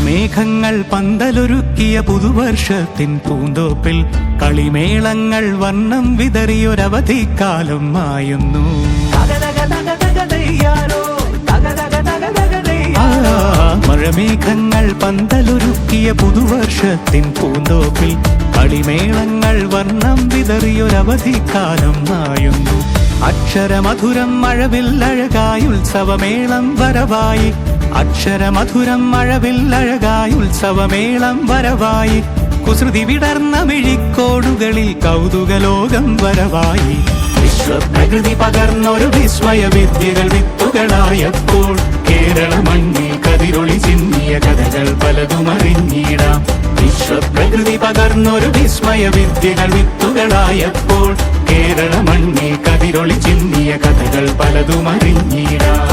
മഴമേഘങ്ങൾ പന്തലൊരുക്കിയ പുതുവർഷത്തിൻ പൂന്തോപ്പിൽ കളിമേളങ്ങൾ വർണ്ണം വിതറിയൊരവധിക്കാലം മായുന്നു. മഴമേഘങ്ങൾ പന്തലൊരുക്കിയ പുതുവർഷത്തിൻ പൂന്തോപ്പിൽ കളിമേളങ്ങൾ വർണ്ണം വിതറിയൊരവധിക്കാലം മായുന്നു. അക്ഷരമധുരം മഴവില്ലഴകായി ഉത്സവമേളം വരവായി. അക്ഷരമധുരം മഴവില്ലഴകായി ഉത്സവമേളം വരവായി. കുസൃതി വിടർന്ന മിഴിക്കോടുകളിൽ കൗതുകലോകം വരവായി. വിശ്വപ്രകൃതി പകർന്നൊരു വിസ്മയ വിദ്യകൾ വിത്തുകളായപ്പോൾ കേരള മണ്ണിൽ കതിരൊളി ചിന്നിയ കഥകൾ പലതും അറിഞ്ഞിടാം. വിശ്വപ്രകൃതി പകർന്നൊരു വിസ്മയ വിദ്യകൾ വിത്തുകളായപ്പോൾ കേരള മണ്ണിൽ കതിരൊളി ചിന്നിയ കഥകൾ പലതും അറിഞ്ഞിടാം.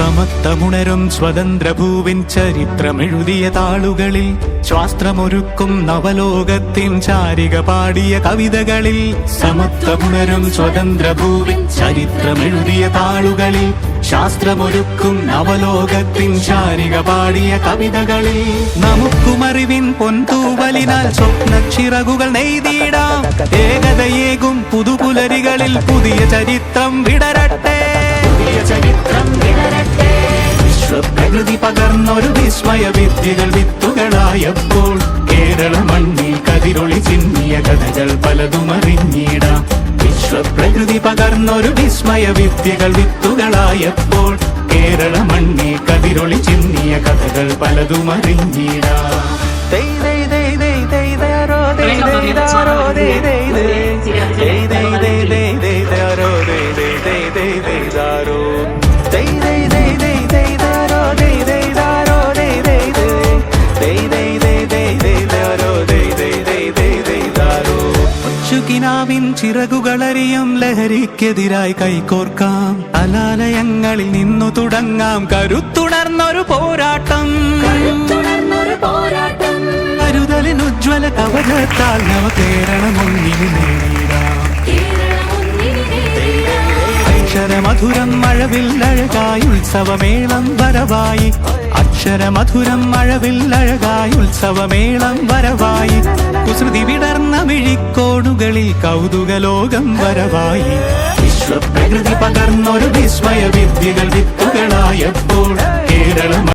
സമത്വമുണരും സ്വതന്ത്രഭൂവിൻ ചരിത്രമെഴുതിയ താളുകളിൽ ശാസ്ത്രമൊരുക്കും നവലോകത്തിൻ ചാരിക പാടിയ കവിതകളിൽ. സമത്വമുണരും സ്വതന്ത്രഭൂവിൻ ചരിത്രമെഴുതിയ താളുകളിൽ ശാസ്ത്രമൊരുക്കും നവലോകത്തിൻ ചാരിക പാടിയ കവിതകളിൽ. നമുക്കുമറിവിൻ പൊൻതൂവലിനാൽ സ്വപ്നച്ചിറകുകൾ നെയ്തിടാം. ഏകതയേകും പുതുപുലരികളിൽ പുതിയ ചരിത്രം വിടരട്ടെ. വിശ്വപ്രകൃതി പകർന്നൊരു വിസ്മയ വിദ്യകൾ വിത്തുകളായപ്പോൾ കേരള മണ്ണിൽ കതിരൊളി ചിന്നിയ കഥകൾ പലതും അറിഞ്ഞിടാം. വിശ്വപ്രകൃതി പകർന്നൊരു വിസ്മയ വിദ്യകൾ വിത്തുകളായപ്പോൾ കേരള മണ്ണിൽ കതിരൊളി ചിന്നിയ കഥകൾ പലതും അറിഞ്ഞിടാം. കിനാവിൻ ചിറകുകളറിയും ലഹരിക്കെതിരായി കൈകോർക്കാം. അലാലയങ്ങളിൽ നിന്നു തുടങ്ങാം കരുത്തുണർന്നൊരു പോരാട്ടം. കരുതലിൻ ഉജ്ജ്വല കവചത്താൽ നവകേരളം ഒന്നിനു നേരിടാം. അക്ഷരമധുരം മഴവില്ലഴകായി ഉത്സവമേളം വരവായി. അക്ഷരമധുരം മഴവില്ലഴകായി ഉത്സവമേളം വരവായി. കുസൃതി വിടർന്ന മിഴിക്കോടുകളിൽ കൗതുകലോകം വരവായി. വിശ്വപ്രകൃതി പകർന്നൊരു വിസ്മയ വിദ്യകൾ വിത്തുകളായപ്പോൾ കേരളം